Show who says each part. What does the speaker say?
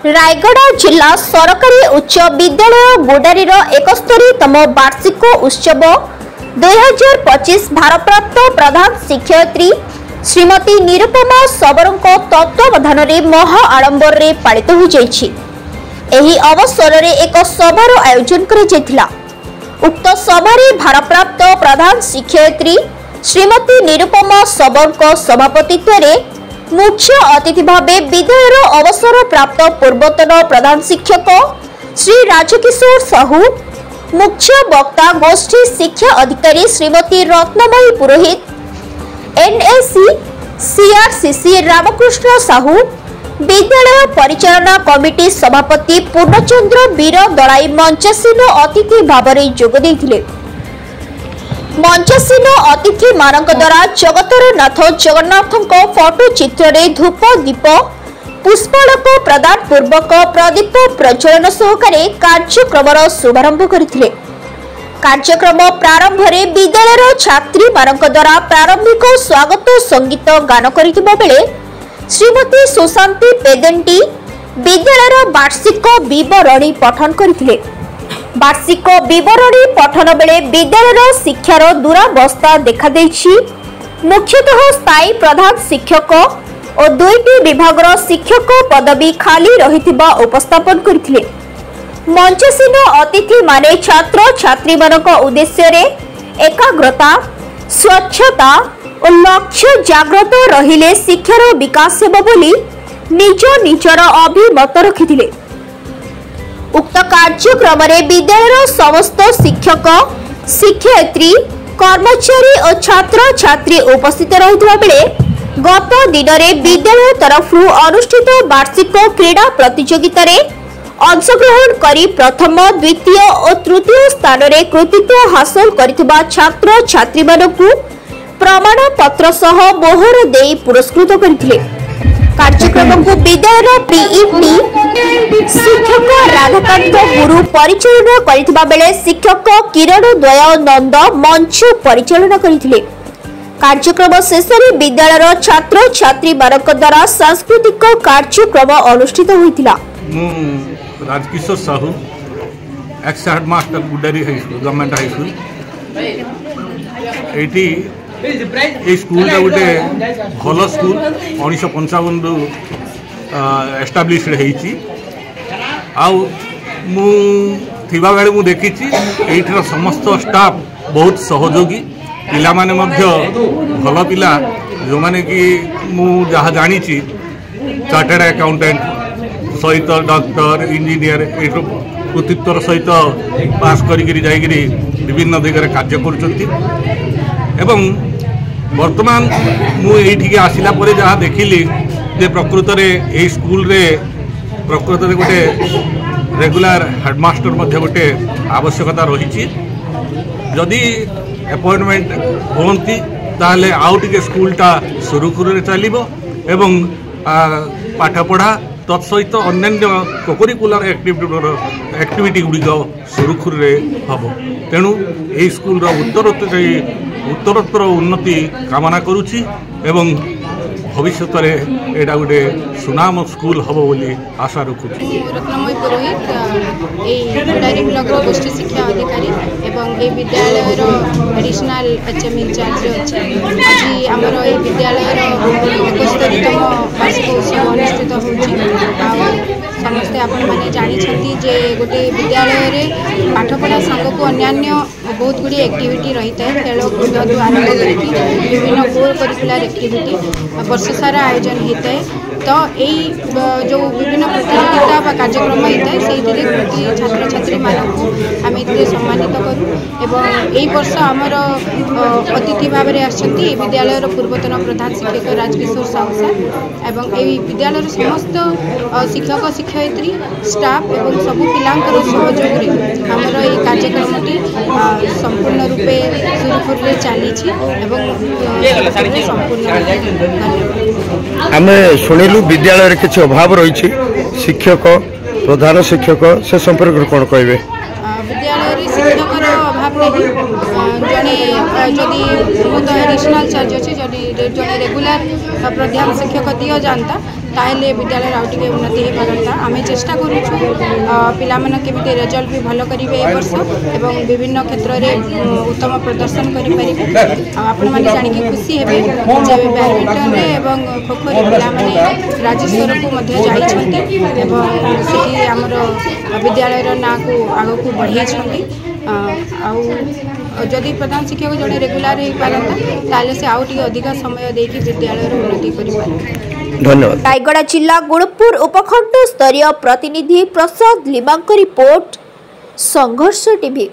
Speaker 1: रायगढ़ जिला सरकारी उच्च विद्यालय गोडारीर 71तम वार्षिक उत्सव 2025 भारप्राप्त प्रधान शिक्षयित्री श्रीमती निरुपमा सबरଙ୍କ तत्वावधान में महा आडंबर रे पालित हो जाइछि। एही अवसर रे एक सभार आयोजन करा जायतिला। उक्त सभारे भारप्राप्त प्रधान शिक्षयित्री श्रीमती निरुपमा सबरଙ୍କ सभापतित्व रे मुख्य अतिथि भावे विद्यालयर अवसर प्राप्त पूर्वतन प्रधान शिक्षक श्री राजकिशोर साहू, मुख्य वक्ता गोष्ठी शिक्षा अधिकारी श्रीमती रत्नमयी पुरोहित, एनएसी सीआरसीसी रामकृष्ण साहू, विद्यालय परिचालना कमिटी सभापति पूर्णचंद्र वीर दलाई मंचासीन अतिथि भाव में जोग देइथिले। मंचासीन अतिथि मानक द्वारा जगतर नाथ जगन्नाथ फोटो चित्र रे धूप दीप पुष्पालक प्रदान पूर्वक प्रदीप प्रज्वलन सहकारे कार्यक्रम शुभारंभ करथिले। कार्यक्रम प्रारंभ रे विद्यालय छात्री मानक द्वारा प्रारंभिक स्वागत संगीत गान करथिबा बेले श्रीमती सुशांती पेदेंटी विद्यालय वार्षिक विवरणी पठन करथिले। वार्षिक विवरणी पठन बेले विद्यालय शिक्षार दुरावस्था देखा देछि। मुख्यतः स्थायी प्रधान शिक्षक और दुईटी विभाग शिक्षक पदवी खाली रहिथिबा उपस्थापन करथिले। मंचसीन अतिथि माने छात्र छात्री मानक उद्देश्य रे एकाग्रता, स्वच्छता और लक्ष्य जागृत रहिले शिक्षार विकास हेबो बोली निज निजर अभिमत रखिथिले। उक्त कार्यक्रम रे विद्यालय समस्त शिक्षक, शिक्षयित्री, कर्मचारी और छात्र छात्री उपस्थित रहितबा बेले गत दिन रे विद्यालय तरफ अनुष्ठित वार्षिक क्रीड़ा प्रतियोगिता रे अंशग्रहण करी प्रथम, द्वितीय और तृतीय स्थान रे कृतित्व हासिल करितबा छात्र छात्री मानकु प्रमाण पत्र सह मोहर देई पुरस्कृत करथिले। कार्यक्रम को विद्यालय पीईटी शिक्षक राधाकांत गुरु परिचालना करथिबा बेले शिक्षक किरण द्वय नंद मंच परिचालना करथिले। कार्यक्रम शेष में विद्यालय छात्र छात्री मानक द्वारा सांस्कृतिक कार्यक्रम अनुष्ठित होइतिला।
Speaker 2: Rajkishore Sahu, ex headmaster Gudari high school, government high school. ये स्कूल गोटे भल स्कूल 1955 एस्टाब्लिश्ड होती। थिबा बेले मु देखी एठर समस्त स्टाफ बहुत सहयोगी पिला माने मध्य भल पिला जो माने कि मु जहाँ जानी चार्टर्ड अकाउंटेंट सहित डॉक्टर इंजीनियर कृतित्वर सहित पास करी जाइकरी विभिन्न दिगरे कार्य करुचंती। एवं वर्तमान मुझे आसला पर जहाँ देखिली जे प्रकृत में स्कूल रे प्रकृत में गोटे रेगुलर हेडमास्टर मध्य गोटे आवश्यकता रही। जदि अपॉइंटमेंट होती ताले आउ टिके स्कूलटा सुरुखुरु चलिबो एवं पाठपढ़ा तत्सहित अन्य कोकरिकुलर एक्टिविटी गुड़िक सुरुखुरु हम। तेणु यही स्कूल उत्तरोत्तर उन्नति कामना करुछि एवं भविष्य में एटा गोटे सुनाम स्कूल हम बोली आशा रखुछि।
Speaker 3: रत्नमयी पुरोहित गोडारी ब्लॉक गोष्ठी शिक्षा अधिकारी एवं ये विद्यालय एडिशनल एचएम इंचार्ज अच्छे। आज आमर ये विद्यालय 71तम वार्षिक उत्सव अनुष्ठित होछि। समस्ते आपण मैंने जानी जे गोटे विद्यालय रे पाठपढ़ा सांग को अन्य बहुत गुड़ी एक्टिविटी रही है। खेलकूद आरंभ कर विभिन्न कोर करिकुलर एक्टिविटी वर्ष सारा आयोजन होता है। तो यही जो विभिन्न प्रतियोगिता कार्यक्रम होता है से छात्र छात्री मानक आम ये सम्मानित करूँ। एवं यही वर्ष आमर अतिथि भाव में आसछंती विद्यालय पूर्वतन प्रधान शिक्षक राजकिशोर साहू सर एवं यही विद्यालय समस्त शिक्षक शिक्षयित्री स्टाफ एवं सबू पिलांकर सहयोग आमर ये कार्यक्रमटी संपूर्ण रूपे सुरुखुरु चली
Speaker 4: आम शुणिलु विद्यालय किसी अभाव रही शिक्षक प्रधान शिक्षक से संपर्क कौन कहे?
Speaker 3: विद्यालय शिक्षक अभाव नहीं जड़े जदि मु तो एडिशनल चार्ज अच्छे जड़े रेगुलर प्रधान शिक्षक दि जाता ताहले विद्यालय आउ टे उन्नति हो पारता आम चेष्टा करुचु पिलाମାନେ केमिति रिजल्ट भी भल करेंगे ए वर्ष एवं विभिन्न क्षेत्र में उत्तम प्रदर्शन करेंगे आपण मैंने जानिक खुशी हे बैडमिंटन एवं खो खो पिलाମାନେ राज्य स्तर को जाइछन्ति आमर विद्यालय ना को आग को बढ़ाई जदि प्रधान शिक्षक जड़े रेगुलर हो पारता से आउ टे अधिक समय देकी विद्यालय उन्नति कर
Speaker 4: धन्यवाद।
Speaker 1: रायगड़ा जिला गुणपुर उपखंड स्तरीय प्रतिनिधि प्रसाद लिमांक रिपोर्ट संघर्ष टीवी।